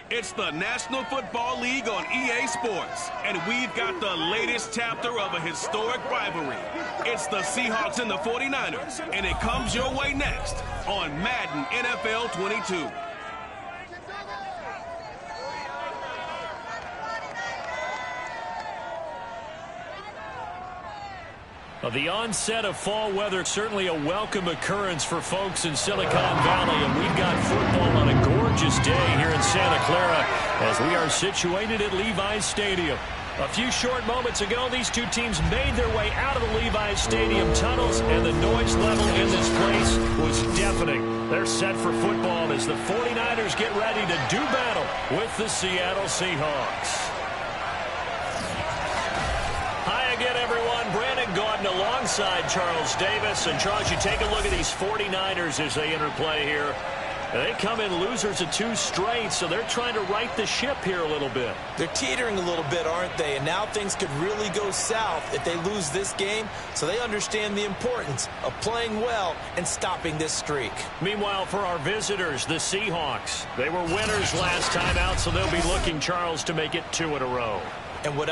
It's the National Football League on EA Sports, and we've got the latest chapter of a historic rivalry. It's the Seahawks and the 49ers, and it comes your way next on Madden NFL 22. The onset of fall weather, certainly a welcome occurrence for folks in Silicon Valley, and we've got football on a gorgeous day here in Santa Clara as we are situated at Levi's Stadium. A few short moments ago, these two teams made their way out of the Levi's Stadium tunnels, and the noise level in this place was deafening. They're set for football as the 49ers get ready to do battle with the Seattle Seahawks. Hi again, everyone. Brandon Gaudin alongside Charles Davis. And, Charles, you take a look at these 49ers as they enter play here. They come in losers of 2 straight, so they're trying to right the ship here a little bit. They're teetering a little bit, aren't they? And now things could really go south if they lose this game, so they understand the importance of playing well and stopping this streak. Meanwhile, for our visitors, the Seahawks, they were winners last time out, so they'll be looking, Charles, to make it 2 in a row. And what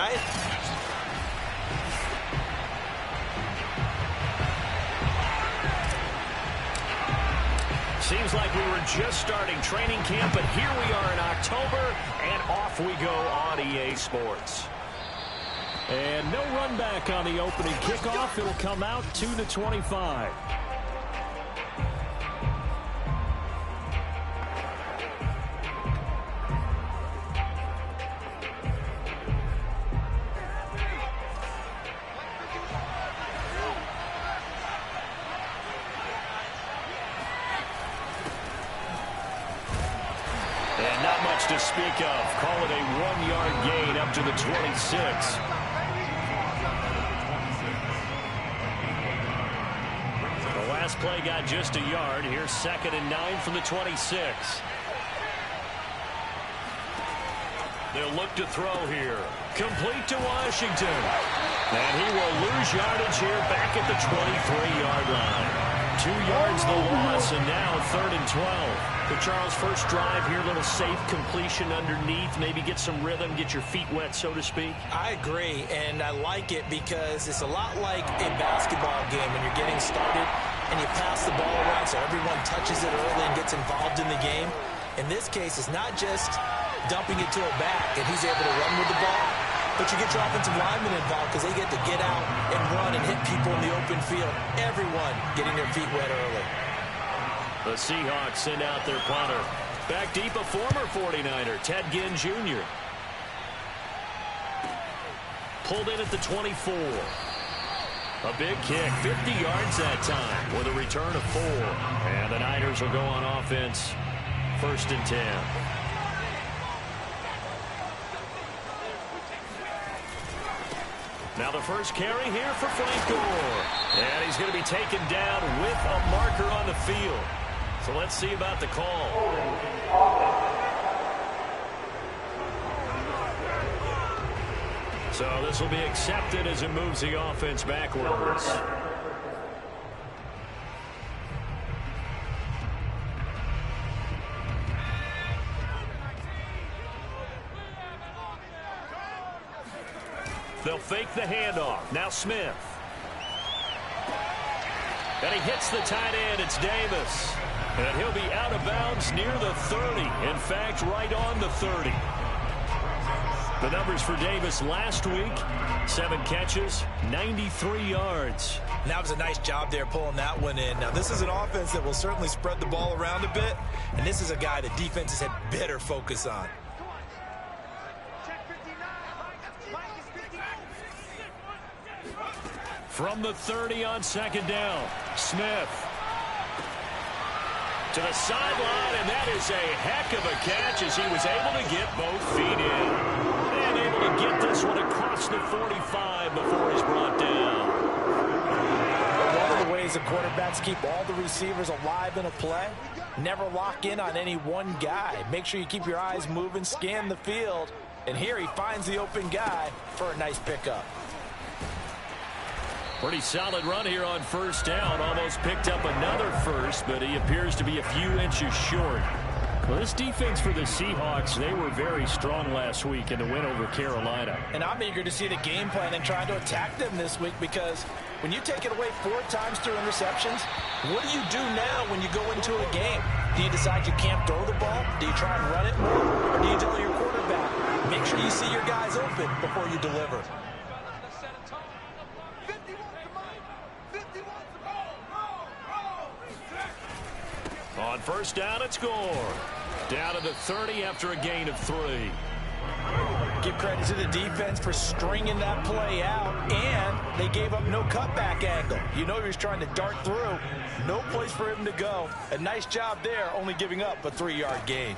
Seems like we were just starting training camp, but here we are in October, and off we go on EA Sports. And no run back on the opening kickoff. It'll come out 2-25. And not much to speak of. Call it a 1-yard gain up to the 26. The last play got just a yard. Here's 2nd and 9 from the 26. They'll look to throw here. Complete to Washington. And he will lose yardage here back at the 23-yard line. 2 yards the loss, and now 3rd and 12. For Charles, first drive here, a little safe completion underneath, maybe get some rhythm, get your feet wet, so to speak. I agree, and I like it because it's a lot like a basketball game when you're getting started and you pass the ball around so everyone touches it early and gets involved in the game. In this case, it's not just dumping it to a back and he's able to run with the ball, but you get your offensive linemen involved because they get to get out and run and hit people in the open field. Everyone getting their feet wet early. The Seahawks send out their punter. Back deep, a former 49er, Ted Ginn Jr. Pulled in at the 24. A big kick, 50 yards that time with a return of 4. And the Niners will go on offense, 1st and 10. Now the first carry here for Frank Gore. And he's going to be taken down with a marker on the field. So let's see about the call. So this will be accepted as it moves the offense backwards. They'll fake the handoff. Now Smith. And he hits the tight end. It's Davis. And he'll be out of bounds near the 30. In fact, right on the 30. The numbers for Davis last week, 7 catches, 93 yards. And that was a nice job there pulling that one in. Now, this is an offense that will certainly spread the ball around a bit, and this is a guy that defenses had better focus on. From the 30 on second down, Smith to the sideline, and that is a heck of a catch as he was able to get both feet in. And able to get this one across the 45 before he's brought down. One of the ways the quarterbacks keep all the receivers alive in a play, never lock in on any one guy. Make sure you keep your eyes moving, scan the field, and here he finds the open guy for a nice pickup. Pretty solid run here on first down. Almost picked up another first, but he appears to be a few inches short. Well, this defense for the Seahawks, they were very strong last week in the win over Carolina. And I'm eager to see the game plan and trying to attack them this week, because when you take it away 4 times through interceptions, what do you do now when you go into a game? Do you decide you can't throw the ball? Do you try and run it more? Or do you tell your quarterback, make sure you see your guys open before you deliver? On first down, it's score. Down to the 30 after a gain of 3. Give credit to the defense for stringing that play out, and they gave up no cutback angle. You know he was trying to dart through. No place for him to go. A nice job there, only giving up a 3-yard gain.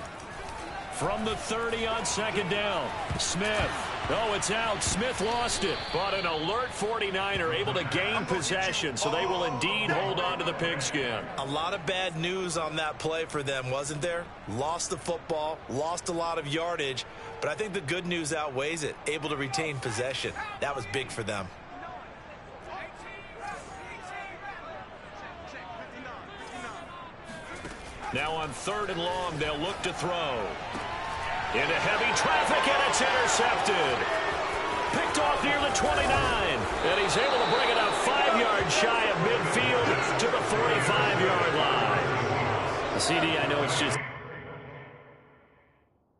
From the 30 on second down, Smith. Oh, it's out. Smith lost it. But an alert 49er able to gain possession, so they will indeed hold on to the pigskin. A lot of bad news on that play for them, wasn't there? Lost the football, lost a lot of yardage, but I think the good news outweighs it. Able to retain possession. That was big for them. Now on 3rd and long, they'll look to throw. Into heavy traffic, and it's intercepted. Picked off near the 29, and he's able to bring it up 5 yards shy of midfield to the 45-yard line. The CD, I know it's just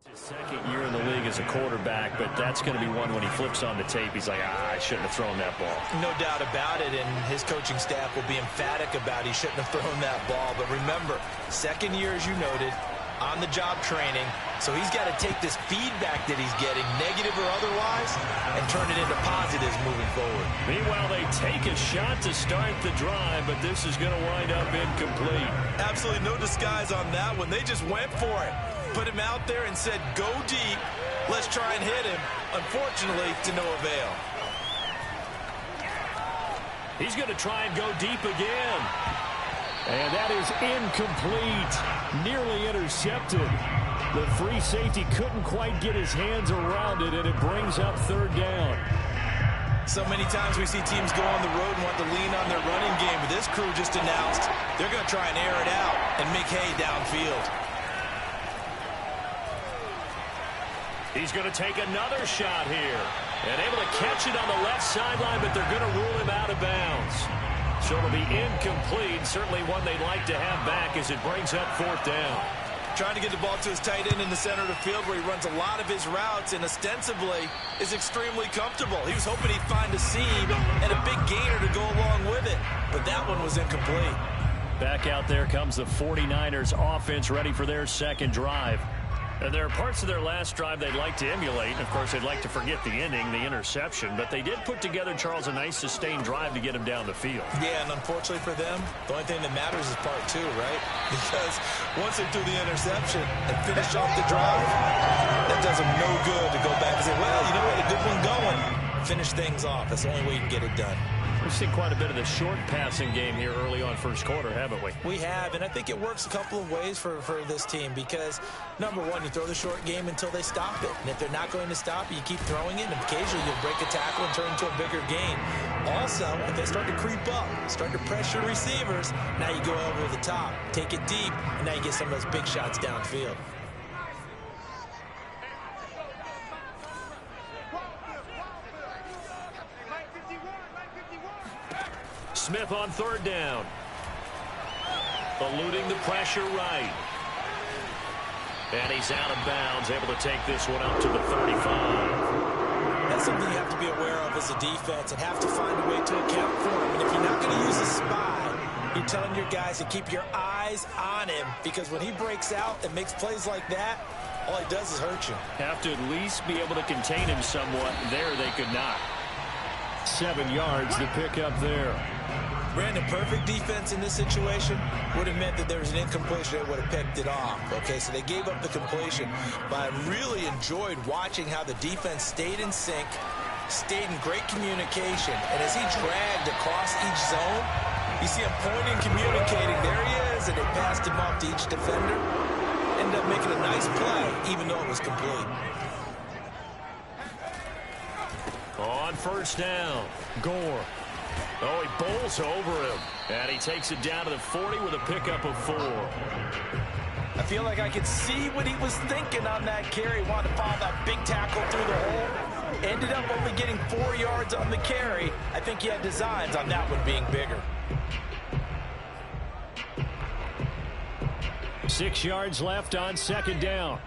his 2nd year in the league as a quarterback, but that's going to be one when he flips on the tape, he's like, I shouldn't have thrown that ball. No doubt about it, and his coaching staff will be emphatic about he shouldn't have thrown that ball. But remember, 2nd year, as you noted, on-the-job training, so he's got to take this feedback that he's getting, negative or otherwise, and turn it into positives moving forward. Meanwhile, they take a shot to start the drive, but this is going to wind up incomplete. Absolutely no disguise on that one. They just went for it. Put him out there and said, go deep. Let's try and hit him. Unfortunately, to no avail. He's going to try and go deep again. And that is incomplete. Nearly intercepted. The free safety couldn't quite get his hands around it, and it brings up 3rd down. So many times we see teams go on the road and want to lean on their running game, but this crew just announced they're going to try and air it out and make hay downfield. He's going to take another shot here. And able to catch it on the left sideline, but they're going to rule him out of bounds. So it'll be incomplete. Certainly one they'd like to have back as it brings up 4th down. Trying to get the ball to his tight end in the center of the field where he runs a lot of his routes and ostensibly is extremely comfortable. He was hoping he'd find a seam and a big gainer to go along with it, but that one was incomplete. Back out there comes the 49ers offense ready for their 2nd drive. And there are parts of their last drive they'd like to emulate. And of course, they'd like to forget the ending, the interception. But they did put together, Charles, a nice sustained drive to get him down the field. Yeah, and unfortunately for them, the only thing that matters is part 2, right? Because once they do the interception and finish off the drive, that does them no good to go back and say, well, you know, we had a good one going. Finish things off. That's the only way you can get it done. We've seen quite a bit of the short passing game here early on first quarter, haven't we? We have, and I think it works a couple of ways for this team because, number one, you throw the short game until they stop it. And if they're not going to stop it, you keep throwing it, and occasionally you'll break a tackle and turn into a bigger gain. Also, if they start to creep up, start to pressure receivers, now you go over the top, take it deep, and now you get some of those big shots downfield. Smith on 3rd down. Eluding the pressure right. And he's out of bounds, able to take this one up to the 35. something you have to be aware of as a defense and have to find a way to account for him. And if you're not going to use a spy, you're telling your guys to keep your eyes on him, because when he breaks out and makes plays like that, all he does is hurt you. Have to at least be able to contain him somewhat. There they could not. 7 yards to pick up there. Brandon, perfect defense in this situation would have meant that there was an incompletion. They would have picked it off. Okay, so they gave up the completion. But I really enjoyed watching how the defense stayed in sync, stayed in great communication. And as he dragged across each zone, you see him pointing, communicating. There he is, and they passed him off to each defender. Ended up making a nice play, even though it was complete. On first down, Gore. Oh, he bowls over him. And he takes it down to the 40 with a pickup of 4. I feel like I could see what he was thinking on that carry. Wanted to follow that big tackle through the hole. Ended up only getting 4 yards on the carry. I think he had designs on that one being bigger. 6 yards left on second down.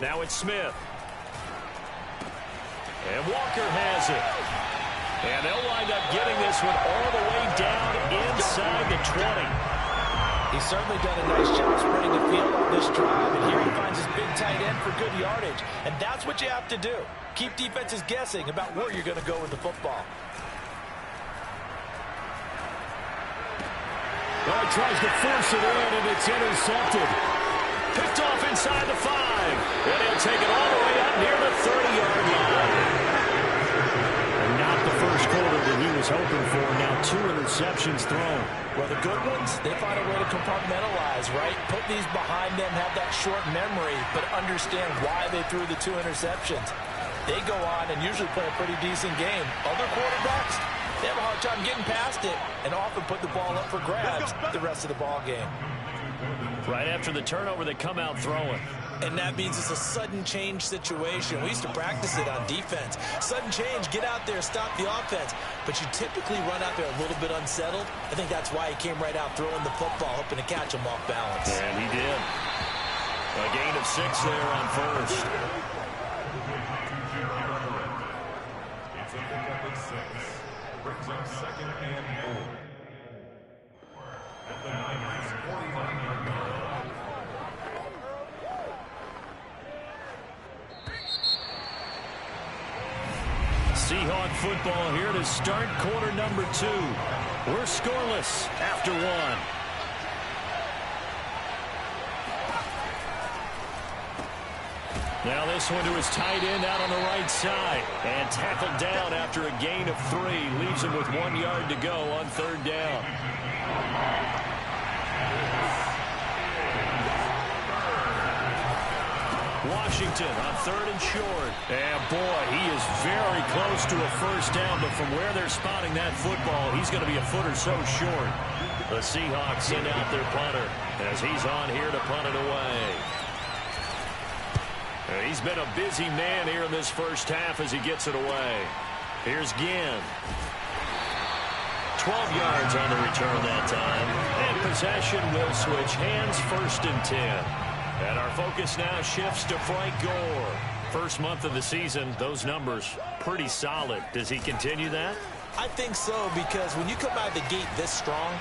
Now it's Smith. And Walker has it. And they'll wind up getting this one all the way down inside the 20. He's certainly done a nice job spreading the field on this drive. And here he finds his big tight end for good yardage. And that's what you have to do. Keep defenses guessing about where you're going to go with the football. Oh, he tries to force it in, and it's intercepted. Picked off inside the 5. And he'll take it all the way up near the 30-yard line. And not the first quarter that he was hoping for. Now 2 interceptions thrown. Well, the good ones, they find a way to compartmentalize, right? Put these behind them, have that short memory, but understand why they threw the 2 interceptions. They go on and usually play a pretty decent game. Other quarterbacks, they have a hard time getting past it and often put the ball up for grabs the rest of the ball game. Right after the turnover, they come out throwing. And that means it's a sudden change situation. We used to practice it on defense. Sudden change, get out there, stop the offense. But you typically run out there a little bit unsettled. I think that's why he came right out throwing the football, hoping to catch him off balance. And he did. A gain of 6 there on first. It's a pickup of 6. Brings up second and 4. At the Niners, 49-yard line. Seahawk football here to start quarter number 2. We're scoreless after 1. Now this one to his tight end out on the right side. And tackled down after a gain of 3. Leaves him with 1 yard to go on third down. Washington on third and short. And boy, he is very close to a first down, but from where they're spotting that football, he's going to be a foot or so short. The Seahawks send out their punter as he's on here to punt it away. And he's been a busy man here in this first half as he gets it away. Here's Ginn. 12 yards on the return that time. And possession will switch hands, first and 10. And our focus now shifts to Frank Gore. First month of the season, those numbers pretty solid. Does he continue that? I think so, because when you come out of the gate this strong,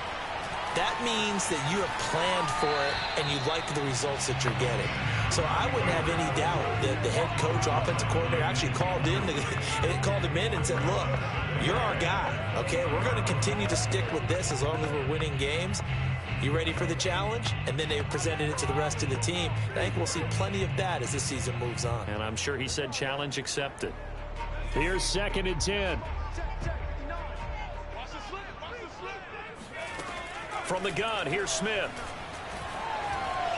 that means that you have planned for it and you like the results that you're getting. So I wouldn't have any doubt that the head coach, offensive coordinator actually called him in and said, look, you're our guy, okay? We're going to continue to stick with this as long as we're winning games. You ready for the challenge? And then they presented it to the rest of the team. I think we'll see plenty of that as this season moves on. And I'm sure he said challenge accepted. Here's second and 10. From the gun, here's Smith.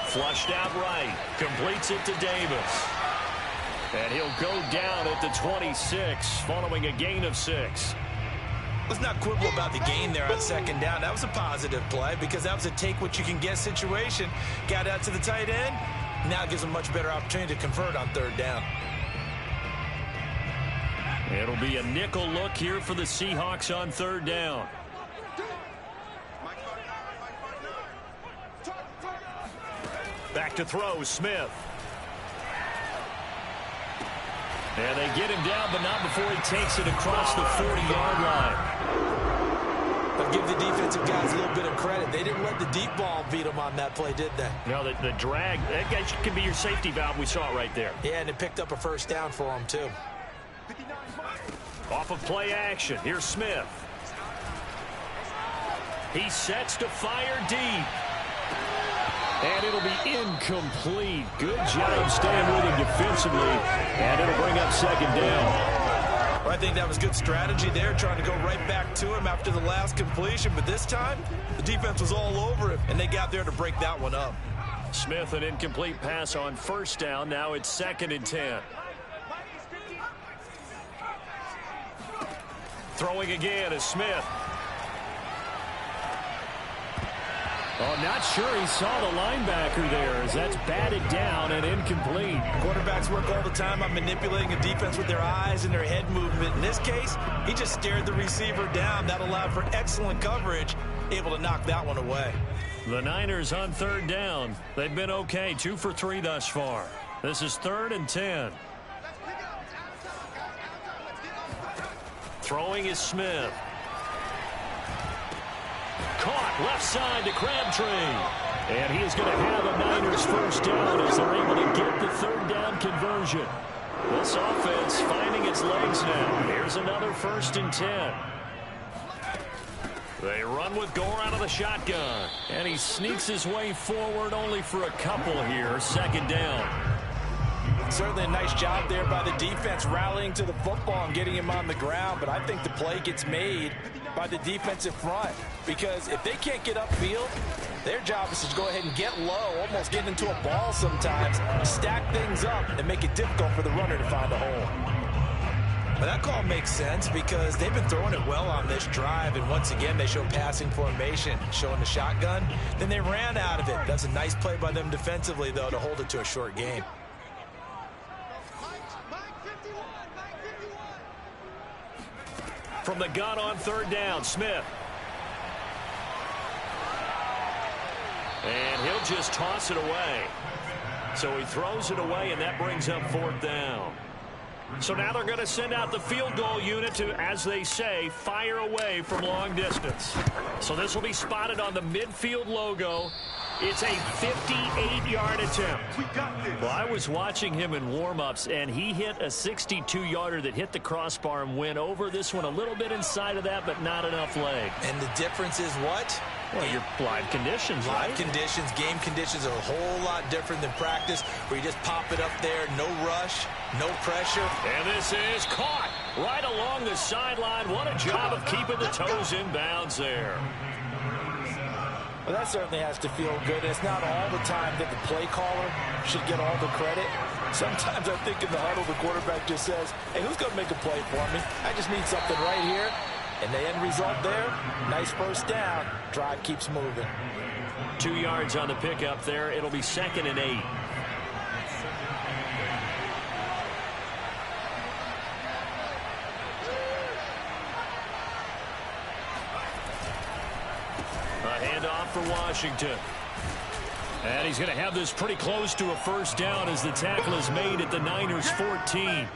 Flushed out right. Completes it to Davis. And he'll go down at the 26 following a gain of 6. Let's not quibble about the gain there on second down. That was a positive play because that was a take-what-you-can-get situation. Got out to the tight end. Now gives him a much better opportunity to convert on third down. It'll be a nickel look here for the Seahawks on third down. Back to throw, Smith. And they get him down, but not before he takes it across the 40-yard line. But give the defensive guys a little bit of credit. They didn't let the deep ball beat them on that play, did they? No, the drag, that guy could be your safety valve. We saw it right there. Yeah, and it picked up a first down for them, too. Off of play action, here's Smith. He sets to fire deep. And it'll be incomplete. Good job staying with him defensively. And it'll bring up second down. Well, I think that was good strategy there, trying to go right back to him after the last completion. But this time, the defense was all over him, and they got there to break that one up. Smith, an incomplete pass on first down. Now it's 2nd and 10. Throwing again is Smith. Oh, not sure he saw the linebacker there as that's batted down and incomplete. Quarterbacks work all the time on manipulating a defense with their eyes and their head movement. In this case, he just stared the receiver down. That allowed for excellent coverage, able to knock that one away. The Niners on 3rd down. They've been okay, 2 for 3 thus far. This is 3rd and 10. Throwing is Smith. Caught left side to Crabtree. And he is going to have a Niners first down as they're able to get the 3rd down conversion. This offense finding its legs now. Here's another 1st and 10. They run with Gore out of the shotgun. And he sneaks his way forward only for a couple here. 2nd down. Certainly a nice job there by the defense rallying to the football and getting him on the ground. But I think the play gets made by the defensive front, because if they can't get upfield, their job is to go ahead and get low, almost get into a ball sometimes, stack things up, and make it difficult for the runner to find a hole. But that call makes sense because they've been throwing it well on this drive, and once again they show passing formation, showing the shotgun. Then they ran out of it. That's a nice play by them defensively, though, to hold it to a short game. From the gun on 3rd down, Smith. And he'll just toss it away. So he throws it away, and that brings up 4th down. So now they're going to send out the field goal unit to, as they say, fire away from long distance. So this will be spotted on the midfield logo. It's a 58-yard attempt. Well, I was watching him in warm-ups, and he hit a 62-yarder that hit the crossbar and went over this one a little bit inside of that, but not enough leg. And the difference is what? Well, your live conditions, right? Live conditions, game conditions are a whole lot different than practice, where you just pop it up there, no rush, no pressure. And this is caught right along the sideline. What a job of keeping the toes in bounds there. Well, that certainly has to feel good. It's not all the time that the play caller should get all the credit. Sometimes I think in the huddle, the quarterback just says, hey, who's going to make a play for me? I just need something right here. And the end result there, nice first down. Drive keeps moving. 2 yards on the pickup there. It'll be 2nd and 8. A handoff for Washington. And he's going to have this pretty close to a first down as the tackle is made at the Niners 14.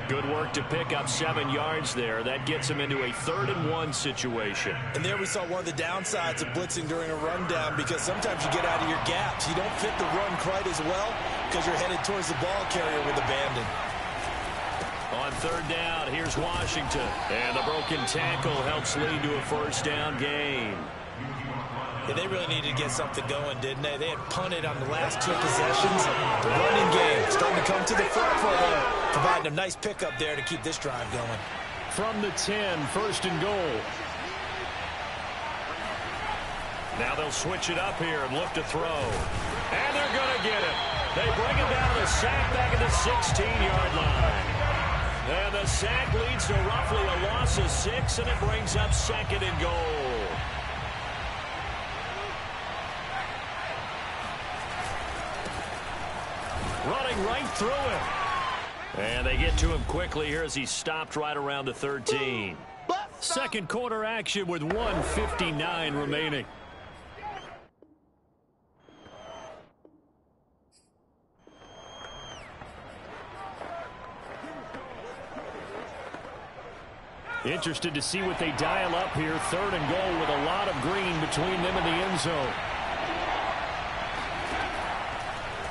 Good work to pick up 7 yards there. That gets him into a 3rd and 1 situation. And there we saw one of the downsides of blitzing during a rundown, because sometimes you get out of your gaps. You don't fit the run quite as well because you're headed towards the ball carrier with abandon. On 3rd down, here's Washington. And the broken tackle helps lead to a first down gain. Yeah, they really needed to get something going, didn't they? They had punted on the last 2 possessions. The running game starting to come to the front for them, providing a nice pickup there to keep this drive going. From the 10, 1st and goal. Now they'll switch it up here and look to throw. And they're going to get it. They bring it down to the sack back at the 16-yard line. And the sack leads to roughly a loss of 6, and it brings up 2nd and goal. Running right through him. And they get to him quickly here as he stopped right around the 13. Second quarter action with 1:59 remaining. Interested to see what they dial up here. 3rd and goal with a lot of green between them and the end zone.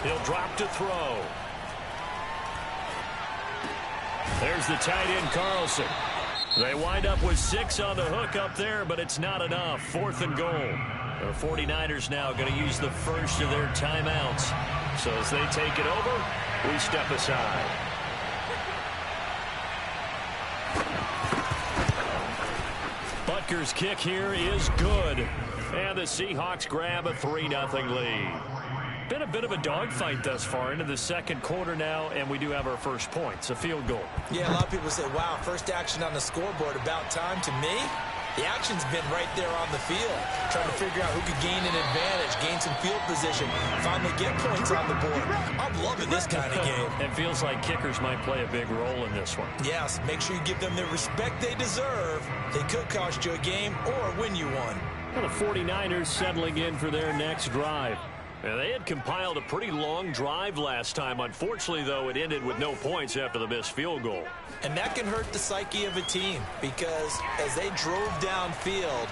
He'll drop to throw. There's the tight end, Carlson. They wind up with 6 on the hook up there, but it's not enough. 4th and goal. The 49ers now going to use the first of their timeouts. So as they take it over, we step aside. Butker's kick here is good. And the Seahawks grab a 3-0 lead. Been a bit of a dogfight thus far into the second quarter now, and we do have our first points, a field goal. Yeah, a lot of people say, wow, first action on the scoreboard, about time. To me, the action's been right there on the field, trying to figure out who could gain an advantage, gain some field position, finally get points on the board. I'm loving this kind of game. It feels like kickers might play a big role in this one. Yes, make sure you give them the respect they deserve. They could cost you a game or win you one. Well, the 49ers settling in for their next drive. And they had compiled a pretty long drive last time. Unfortunately, though, it ended with no points after the missed field goal. And that can hurt the psyche of a team because as they drove downfield,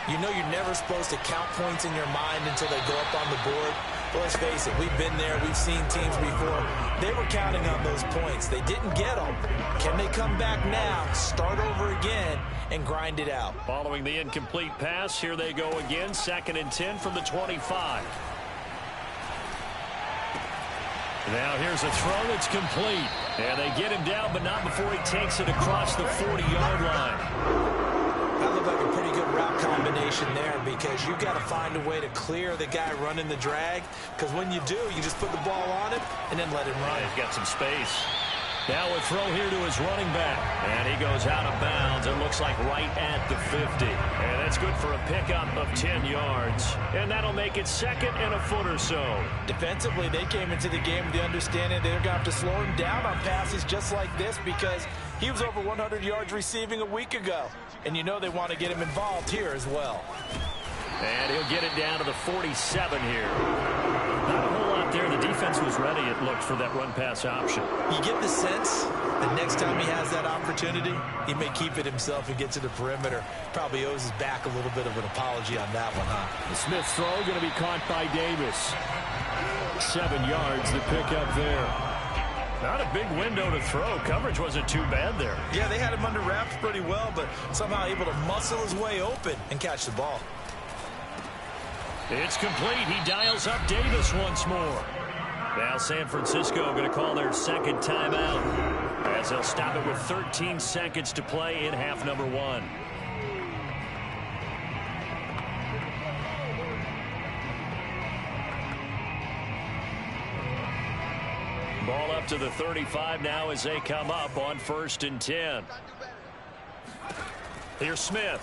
you know you're never supposed to count points in your mind until they go up on the board. But let's face it, we've been there. We've seen teams before. They were counting on those points. They didn't get them. Can they come back now, start over again, and grind it out? Following the incomplete pass, here they go again. 2nd and 10 from the 25. Now here's a throw that's complete. And they get him down, but not before he takes it across the 40-yard line. That looked like a pretty good route combination there because you've got to find a way to clear the guy running the drag. Because when you do, you just put the ball on him and then let him run. Yeah, he's got some space. Now a throw here to his running back. And he goes out of bounds. It looks like right at the 50. And that's good for a pickup of 10 yards. And that'll make it 2nd and a foot or so. Defensively, they came into the game with the understanding they're going to have to slow him down on passes just like this because he was over 100 yards receiving a week ago. And you know they want to get him involved here as well. And he'll get it down to the 47 here. Not a whole lot there. The defense was ready, it looked, for that run-pass option. You get the sense that next time he has that opportunity, he may keep it himself and get to the perimeter. Probably owes his back a little bit of an apology on that one, huh? The Smith throw going to be caught by Davis. 7 yards, the pickup there. Not a big window to throw. Coverage wasn't too bad there. Yeah, they had him under wraps pretty well, but somehow able to muscle his way open and catch the ball. It's complete. He dials up Davis once more. Now San Francisco going to call their second timeout as they'll stop it with 13 seconds to play in half number 1. Ball up to the 35 now as they come up on 1st and 10. Here's Smith.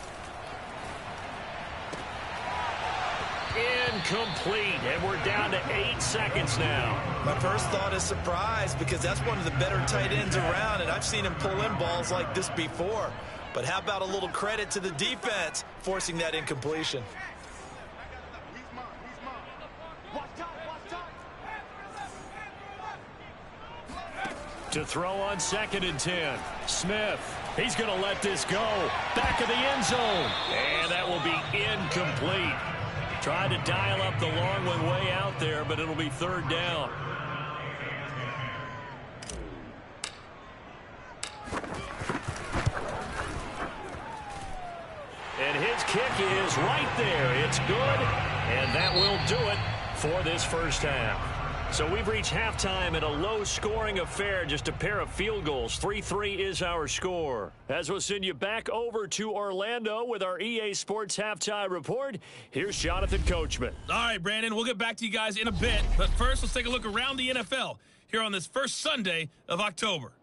Incomplete, and we're down to 8 seconds now. My first thought is surprise because that's one of the better tight ends around, and I've seen him pull in balls like this before. But how about a little credit to the defense forcing that incompletion? To throw on 2nd and 10. Smith, he's going to let this go. Back of the end zone. And that will be incomplete. Tried to dial up the long one way out there, but it'll be 3rd down. And his kick is right there. It's good, and that will do it for this first half. So we've reached halftime in a low-scoring affair, just a pair of field goals. 3-3 is our score. As we'll send you back over to Orlando with our EA Sports Halftime Report, here's Jonathan Coachman. All right, Brandon, we'll get back to you guys in a bit. But first, let's take a look around the NFL here on this first Sunday of October.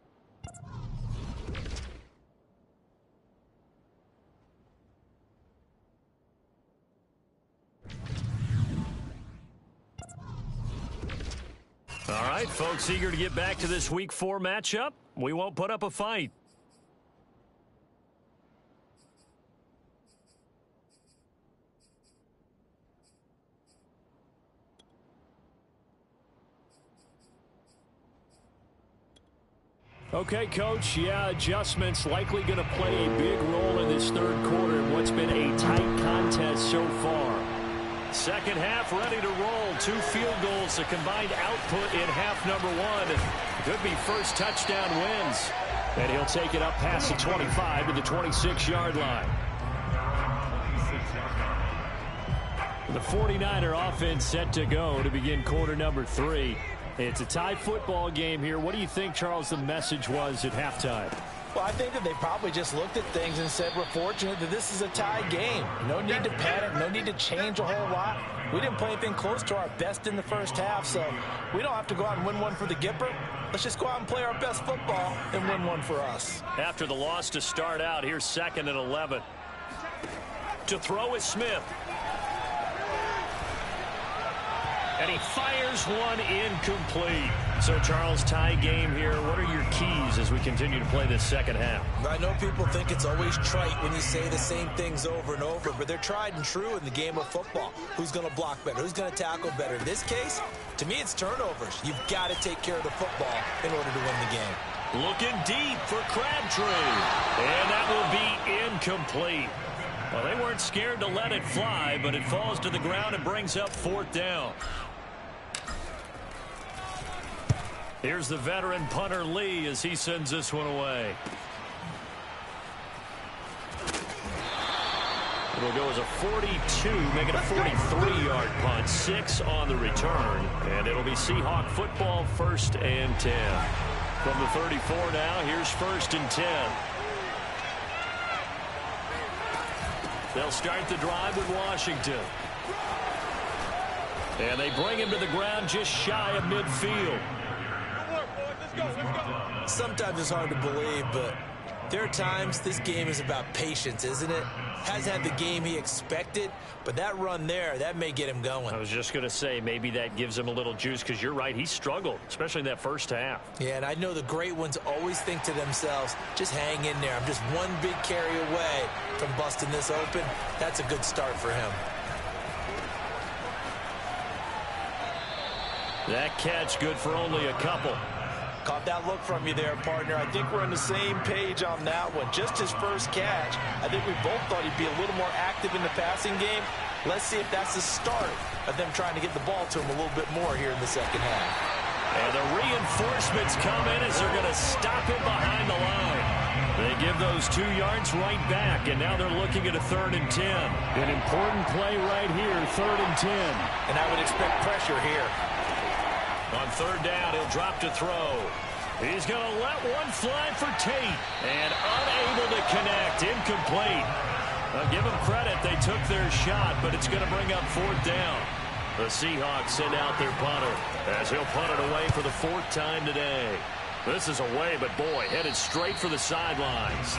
All right, folks, eager to get back to this Week 4 matchup. We won't put up a fight. Okay, Coach, yeah, adjustments likely going to play a big role in this third quarter in what's been a tight contest so far. Second half ready to roll. 2 field goals, the combined output in half number 1. Could be first touchdown wins. And he'll take it up past the 25 to the 26-yard line. The 49er offense set to go to begin quarter number 3. It's a tie football game here. What do you think, Charles, the message was at halftime? Well, I think that they probably just looked at things and said, we're fortunate that this is a tie game. No need to panic, no need to change a whole lot. We didn't play anything close to our best in the first half, so we don't have to go out and win one for the Gipper. Let's just go out and play our best football and win one for us. After the loss to start out, here's 2nd and 11. To throw is Smith. And he fires one incomplete. So, Charles, tie game here. What are your keys as we continue to play this second half? I know people think it's always trite when you say the same things over and over, but they're tried and true in the game of football. Who's going to block better? Who's going to tackle better? In this case, to me, it's turnovers. You've got to take care of the football in order to win the game. Looking deep for Crabtree. And that will be incomplete. Well, they weren't scared to let it fly, but it falls to the ground and brings up 4th down. Here's the veteran punter Lee as he sends this one away. It'll go as a 42, make it a 43-yard punt. 6 on the return, and it'll be Seahawk football, 1st and 10. From the 34 now, here's 1st and 10. They'll start the drive with Washington. And they bring him to the ground just shy of midfield. Sometimes it's hard to believe, but there are times this game is about patience, isn't it? Hasn't had the game he expected, but that run there, that may get him going. I was just going to say, maybe that gives him a little juice, because you're right, he struggled, especially in that first half. Yeah, and I know the great ones always think to themselves, just hang in there. I'm just one big carry away from busting this open. That's a good start for him. That catch good for only a couple. Caught that look from you there, partner. I think we're on the same page on that one. Just his first catch. I think we both thought he'd be a little more active in the passing game. Let's see if that's the start of them trying to get the ball to him a little bit more here in the second half. And the reinforcements come in as they're going to stop him behind the line. They give those 2 yards right back, and now they're looking at a 3rd and 10. An important play right here, 3rd and 10. And I would expect pressure here. On 3rd down, he'll drop to throw. He's going to let one fly for Tate. And unable to connect. Incomplete. I'll give them credit. They took their shot, but it's going to bring up 4th down. The Seahawks send out their punter as he'll punt it away for the 4th time today. This is away, but boy, headed straight for the sidelines.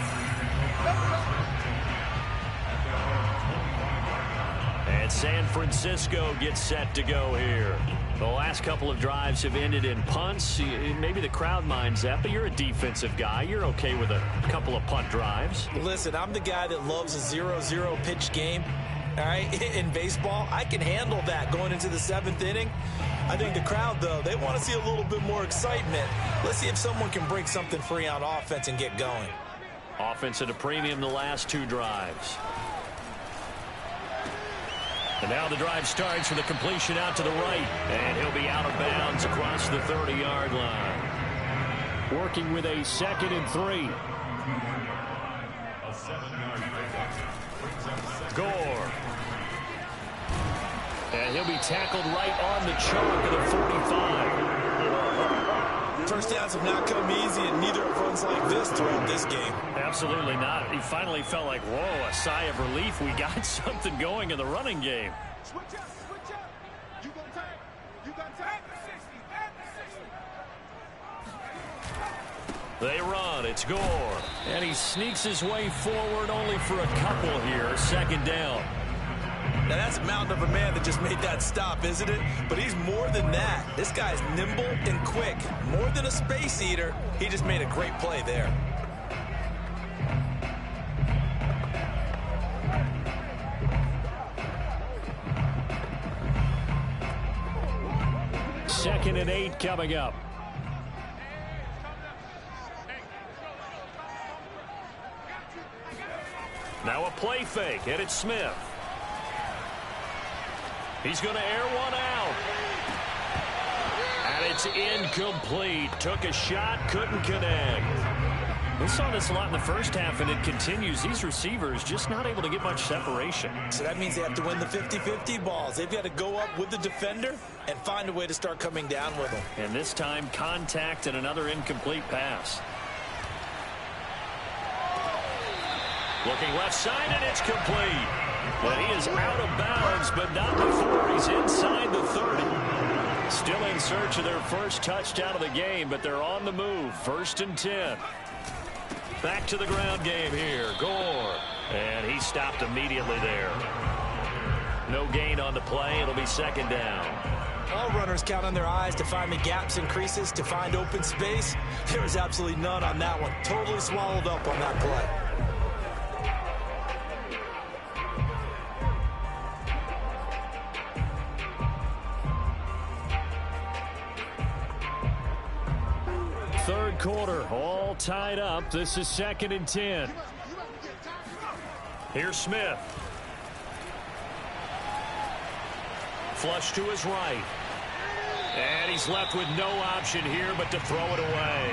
And San Francisco gets set to go here. The last couple of drives have ended in punts. Maybe the crowd minds that, but you're a defensive guy. You're okay with a couple of punt drives. Listen, I'm the guy that loves a 0-0 pitch game. All right, in baseball, I can handle that going into the 7th inning. I think the crowd, though, they want to see a little bit more excitement. Let's see if someone can bring something free on offense and get going. Offense at a premium the last 2 drives. And now the drive starts with a completion out to the right. And he'll be out of bounds across the 30-yard line. Working with a 2nd and 3. Gore. And he'll be tackled right on the chalk of the 45. First downs have not come easy, and neither have runs like this throughout this game. Absolutely not. He finally felt like, whoa, a sigh of relief. We got something going in the running game. Switch up, switch up. You gonna take. You gonna take the 60. At the 60. They run. It's Gore. And he sneaks his way forward only for a couple here. 2nd down. Now, that's a mountain of a man that just made that stop, isn't it? But he's more than that. This guy's nimble and quick. More than a space eater. He just made a great play there. Second and 8 coming up. Now a play fake, and it's Smith. He's going to air one out. And it's incomplete. Took a shot, couldn't connect. We saw this a lot in the first half, and it continues. These receivers just not able to get much separation. So that means they have to win the 50-50 balls. They've got to go up with the defender and find a way to start coming down with them. And this time, contact and another incomplete pass. Looking left side, and it's complete. But he is out of bounds, but not before he's inside the 30. Still in search of their first touchdown of the game, but they're on the move. 1st and 10. Back to the ground game here. Gore. And he stopped immediately there. No gain on the play. It'll be 2nd down. All runners count on their eyes to find the gaps and creases, to find open space. There was absolutely none on that one. Totally swallowed up on that play. Third quarter, all tied up. This is 2nd and 10. Here's Smith. Flush to his right. And he's left with no option here but to throw it away.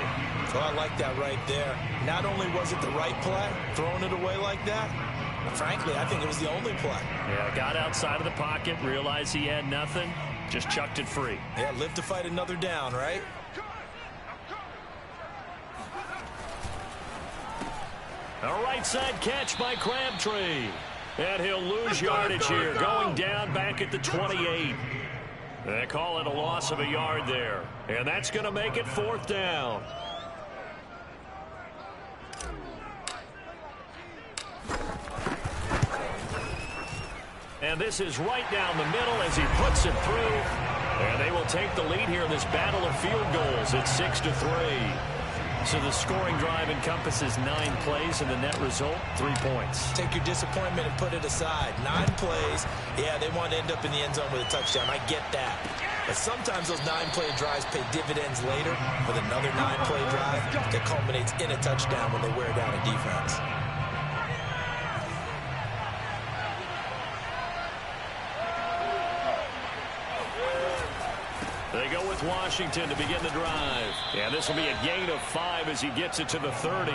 Oh, I like that right there. Not only was it the right play, throwing it away like that, frankly, I think it was the only play. Yeah, got outside of the pocket, realized he had nothing, just chucked it free. Yeah, live to fight another down, right? A right side catch by Crabtree. And he'll lose yardage here, going down back at the 28. They call it a loss of a yard there. And that's going to make it 4th down. And this is right down the middle as he puts it through. And they will take the lead here in this battle of field goals at 6-3. So the scoring drive encompasses 9 plays, and the net result, 3 points. Take your disappointment and put it aside. 9 plays. Yeah, they want to end up in the end zone with a touchdown. I get that. But sometimes those 9-play drives pay dividends later with another 9-play drive that culminates in a touchdown when they wear down a defense. They go with Washington to begin the drive. And this will be a gain of 5 as he gets it to the 30.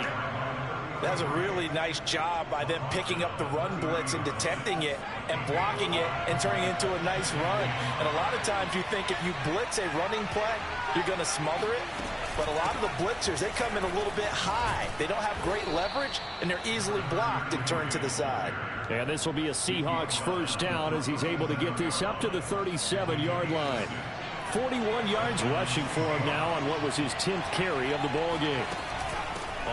That's a really nice job by them picking up the run blitz and detecting it and blocking it and turning it into a nice run. And a lot of times you think if you blitz a running play, you're going to smother it. But a lot of the blitzers, they come in a little bit high. They don't have great leverage, and they're easily blocked and turned to the side. And this will be a Seahawks 1st down as he's able to get this up to the 37-yard line. 41 yards rushing for him now on what was his 10th carry of the ball game.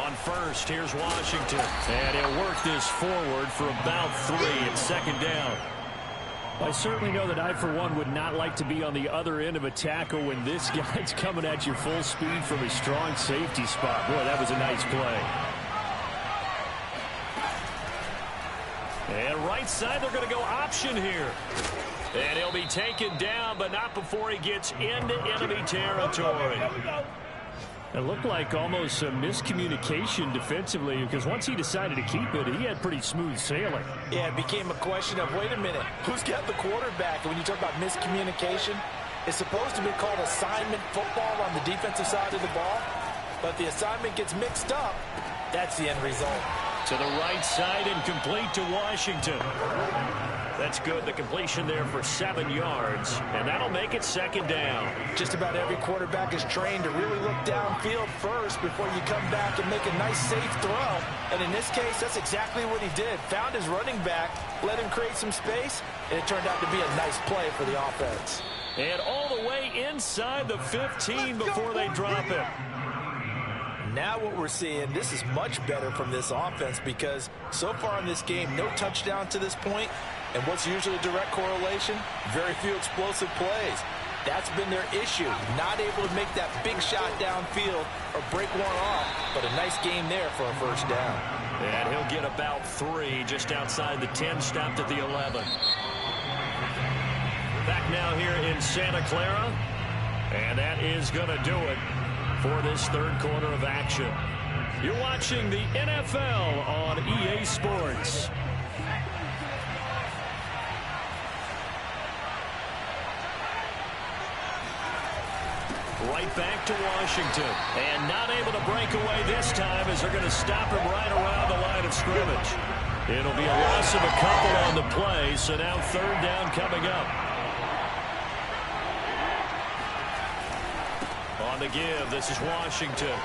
On first, here's Washington. And he'll work this forward for about 3 at 2nd down. I certainly know that I, for one, would not like to be on the other end of a tackle when this guy's coming at you full speed from a strong safety spot. Boy, that was a nice play. And right side, they're going to go option here. And he'll be taken down, but not before he gets into enemy territory. It looked like almost a miscommunication defensively, because once he decided to keep it, he had pretty smooth sailing. Yeah, it became a question of, wait a minute, who's got the quarterback? And when you talk about miscommunication, it's supposed to be called assignment football on the defensive side of the ball. But the assignment gets mixed up. That's the end result. To the right side and complete to Washington. That's good. The completion there for 7 yards. And that'll make it 2nd down. Just about every quarterback is trained to really look downfield first before you come back and make a nice, safe throw. And in this case, that's exactly what he did. Found his running back, let him create some space, and it turned out to be a nice play for the offense. And all the way inside the 15 before they drop it. Now what we're seeing, this is much better from this offense because so far in this game, no touchdown to this point. And what's usually a direct correlation? Very few explosive plays. That's been their issue. Not able to make that big shot downfield or break one off. But a nice game there for a 1st down. And he'll get about 3 just outside the 10, stopped at the 11. Back now here in Santa Clara. And that is going to do it for this 3rd quarter of action. You're watching the NFL on EA Sports. Right back to Washington. And not able to break away this time as they're going to stop him right around the line of scrimmage. It'll be a loss of a couple on the play, so now third down coming up. On the give, this is Washington.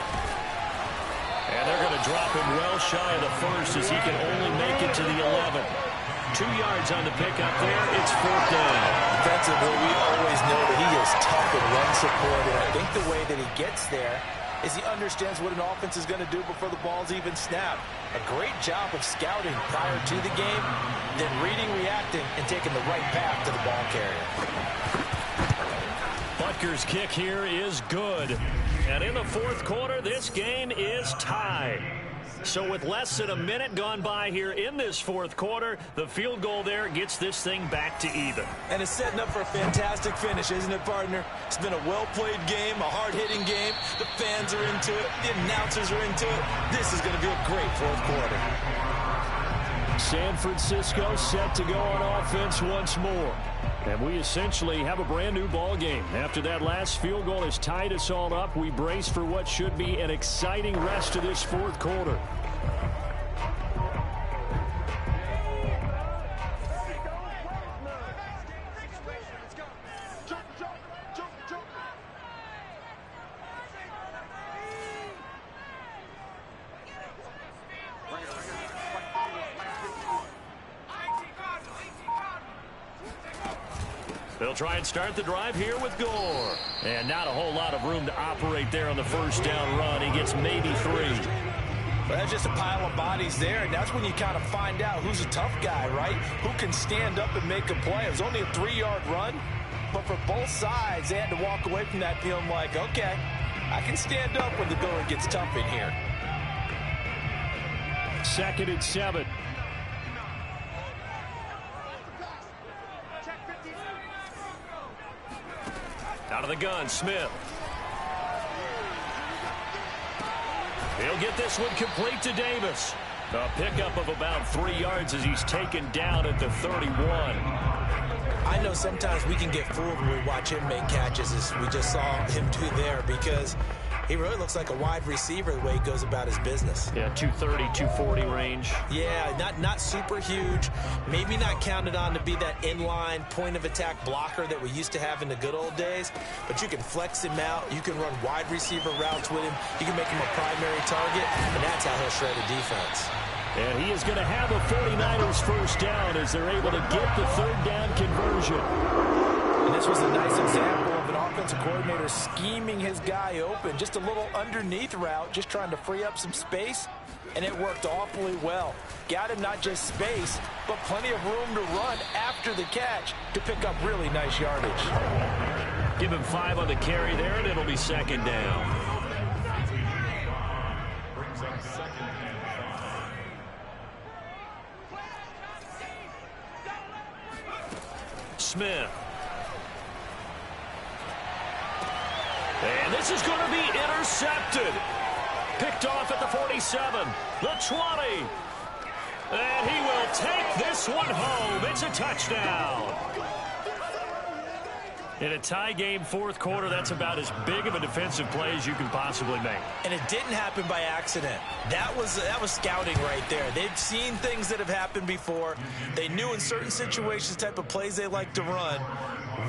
And they're going to drop him well shy of the first as he can only make it to the 11. 2 yards on the pickup there. It's fourth down. Defensively, we always know that he is tough in run support, and I think the way that he gets there is he understands what an offense is going to do before the ball's even snapped. A great job of scouting prior to the game, then reading, reacting, and taking the right path to the ball carrier. Butker's kick here is good. And in the fourth quarter, this game is tied. So with less than a minute gone by here in this fourth quarter, the field goal there gets this thing back to even. And it's setting up for a fantastic finish, isn't it, partner? It's been a well-played game, a hard-hitting game. The fans are into it. The announcers are into it. This is going to be a great fourth quarter. San Francisco set to go on offense once more. And we essentially have a brand new ball game. After that last field goal has tied us all up, we brace for what should be an exciting rest of this fourth quarter. They'll try and start the drive here with Gore. And not a whole lot of room to operate there on the first down run. He gets maybe 3. Well, that's just a pile of bodies there, and that's when you kind of find out who's a tough guy, right? Who can stand up and make a play. It was only a 3-yard run, but for both sides, they had to walk away from that feeling like, okay, I can stand up when the going gets tough in here. 2nd and 7. Out of the gun, Smith. He'll get this one complete to Davis. A pickup of about 3 yards as he's taken down at the 31. I know sometimes we can get fooled when we watch him make catches, as we just saw him do there, because he really looks like a wide receiver the way he goes about his business. Yeah, 230, 240 range. Yeah, not super huge. Maybe not counted on to be that inline point-of-attack blocker that we used to have in the good old days. But you can flex him out. You can run wide receiver routes with him. You can make him a primary target, and that's how he'll shred a defense. And he is going to have a 49ers first down as they're able to get the third down conversion. And this was a nice example of an offensive coordinator scheming his guy open. Just a little underneath route, just trying to free up some space, and it worked awfully well. Got him not just space, but plenty of room to run after the catch to pick up really nice yardage. Give him 5 on the carry there, and it'll be second down. Smith. And this is going to be intercepted. Picked off at the 47, the 20. And he will take this one home. It's a touchdown. In a tie game fourth quarter, that's about as big of a defensive play as you can possibly make. And it didn't happen by accident. That was scouting right there. They've seen things that have happened before. They knew in certain situations the type of plays they like to run,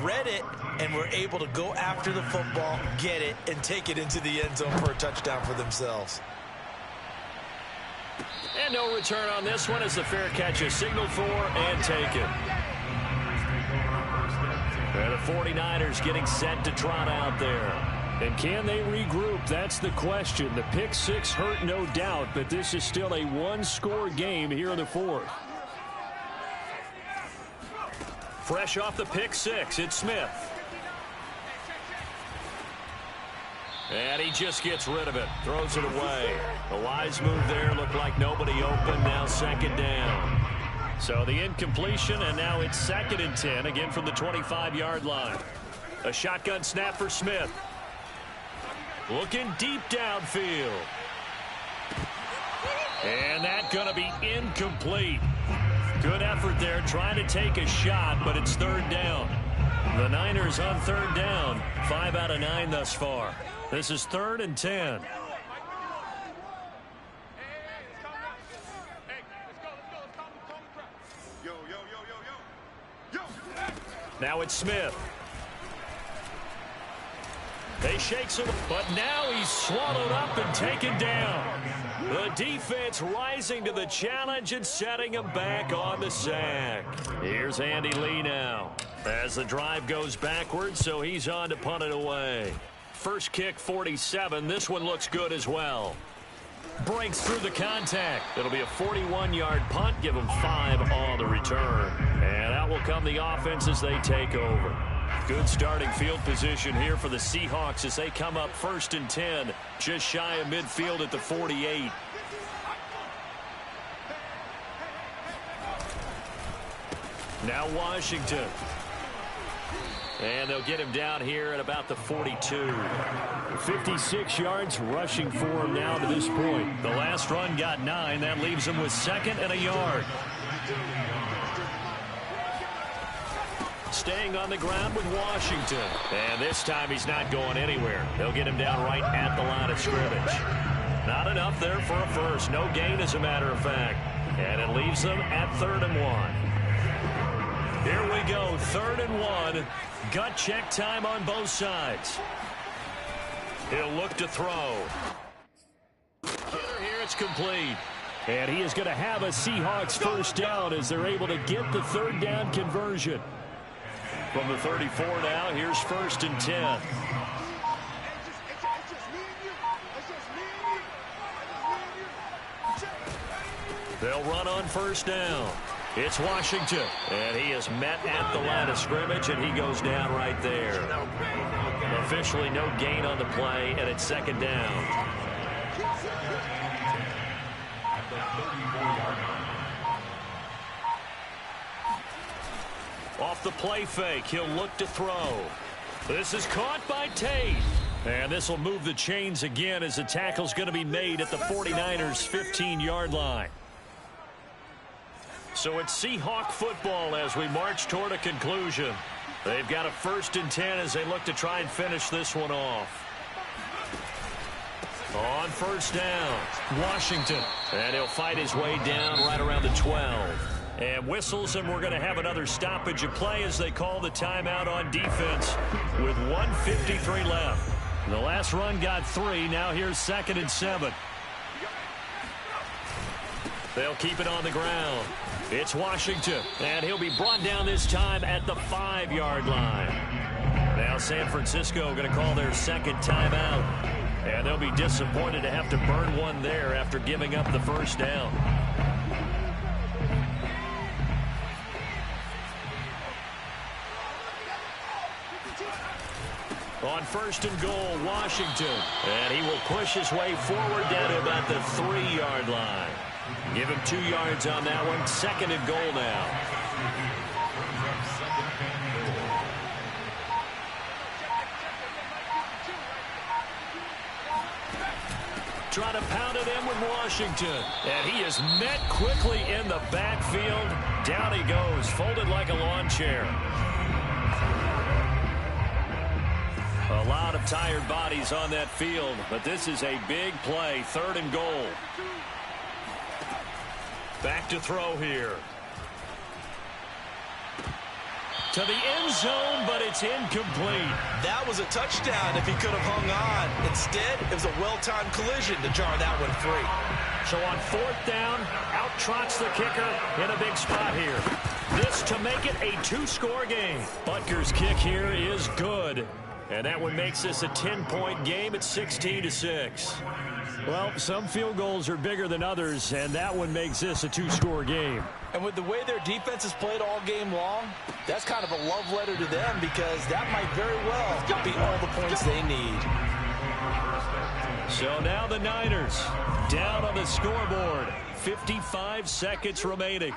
read it, and were able to go after the football, get it, and take it into the end zone for a touchdown for themselves. And no return on this one as the fair catch is signaled for and taken. And the 49ers getting set to trot out there. And can they regroup? That's the question. The pick six hurt, no doubt, but this is still a one-score game here in the fourth. Fresh off the pick six, it's Smith. And he just gets rid of it, throws it away. A wise move there, looked like nobody open, now second down. So the incompletion, and now it's 2nd and 10, again from the 25-yard line. A shotgun snap for Smith. Looking deep downfield. And that's going to be incomplete. Good effort there trying to take a shot, but it's third down. The Niners on third down, 5 out of 9 thus far. This is 3rd and 10. Now it's Smith. They shakes him, but now he's swallowed up and taken down. The defense rising to the challenge and setting him back on the sack. Here's Andy Lee now. As the drive goes backwards, so he's on to punt it away. First kick, 47. This one looks good as well. Breaks through the contact. It'll be a 41-yard punt. Give them 5 on the return. And out will come the offense as they take over. Good starting field position here for the Seahawks as they come up 1st and 10. Just shy of midfield at the 48. Now Washington. And they'll get him down here at about the 42. 56 yards rushing for him now to this point. The last run got 9. That leaves him with 2nd and a yard. Staying on the ground with Washington. And this time he's not going anywhere. They'll get him down right at the line of scrimmage. Not enough there for a first. No gain, as a matter of fact. And it leaves them at 3rd and 1. Here we go, 3rd and 1. Gut check time on both sides. He'll look to throw. Here it's complete. And he is going to have a Seahawks first down as they're able to get the 3rd down conversion. From the 34 now, here's 1st and 10. They'll run on 1st down. It's Washington, and he is met at the line of scrimmage, and he goes down right there. Officially no gain on the play, and it's 2nd down. Off the play fake, he'll look to throw. This is caught by Tate. And this will move the chains again as the tackle's going to be made at the 49ers' 15-yard line. So it's Seahawk football as we march toward a conclusion. They've got a 1st and 10 as they look to try and finish this one off. On 1st down, Washington. And he'll fight his way down right around the 12. And whistles, and we're going to have another stoppage of play as they call the timeout on defense with 1:53 left. The last run got 3. Now here's 2nd and 7. They'll keep it on the ground. It's Washington, and he'll be brought down this time at the 5-yard line. Now San Francisco going to call their 2nd timeout. And they'll be disappointed to have to burn one there after giving up the 1st down. On 1st and goal, Washington. And he will push his way forward down to about the 3-yard line. Give him 2 yards on that one. 2nd and goal now. Trying to pound it in with Washington. And he is met quickly in the backfield. Down he goes, folded like a lawn chair. A lot of tired bodies on that field, but this is a big play. 3rd and goal. Back to throw here. To the end zone, but it's incomplete. That was a touchdown if he could have hung on. Instead, it was a well-timed collision to jar that one free. So on 4th down, out trots the kicker in a big spot here. This to make it a 2-score game. Butker's kick here is good. And that one makes this a 10-point game at 16-6. Well, some field goals are bigger than others, and that one makes this a 2-score game. And with the way their defense has played all game long, that's kind of a love letter to them because that might very well be all the points they need. So now the Niners down on the scoreboard. 55 seconds remaining.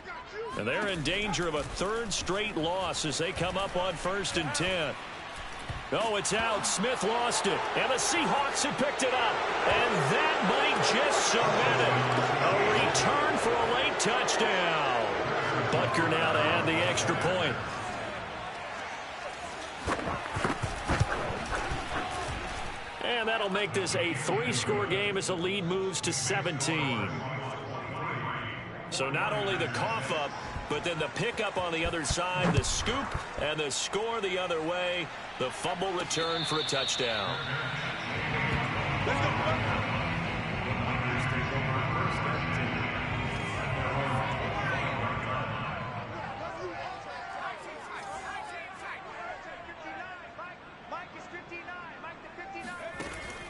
And they're in danger of a 3rd straight loss as they come up on 1st and 10. Oh, it's out. Smith lost it. And the Seahawks have picked it up. And that might just cement it. A return for a late touchdown. Butker now to add the extra point. And that'll make this a 3-score game as the lead moves to 17. So not only the cough up, but then the pickup on the other side, the scoop, and the score the other way. The fumble return for a touchdown.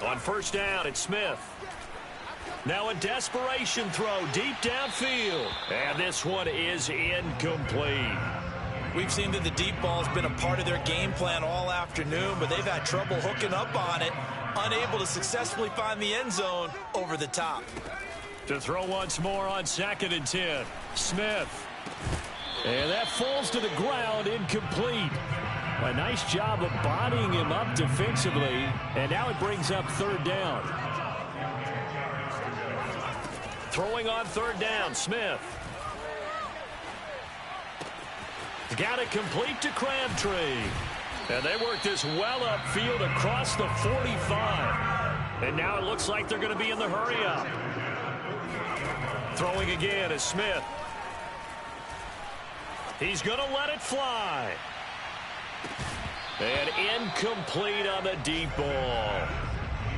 On first down, it's Smith. Now a desperation throw deep downfield. And this one is incomplete. We've seen that the deep ball has been a part of their game plan all afternoon, but they've had trouble hooking up on it, unable to successfully find the end zone over the top. To throw once more on 2nd and 10. Smith. And that falls to the ground, incomplete. A nice job of bodying him up defensively, and now it brings up 3rd down. Throwing on 3rd down, Smith. Got it complete to Crabtree. And they work this well upfield across the 45. And now it looks like they're going to be in the hurry up. Throwing again is Smith. He's going to let it fly. And incomplete on the deep ball.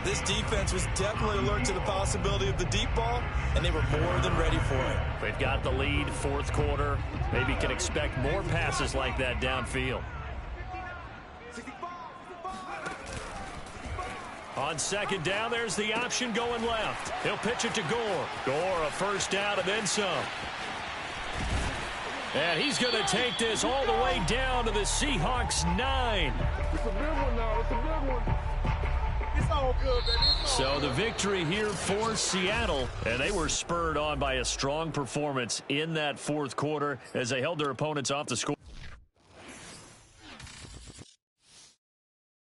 This defense was definitely alert to the possibility of the deep ball, and they were more than ready for it. They've got the lead, 4th quarter. Maybe can expect more passes like that downfield. On 2nd down, there's the option going left. He'll pitch it to Gore. Gore, a 1st down and then some. And he's going to take this all the way down to the Seahawks 9. It's a big one now. It's a big one. It's all good, baby. So the victory here for Seattle, and they were spurred on by a strong performance in that 4th quarter as they held their opponents off the score.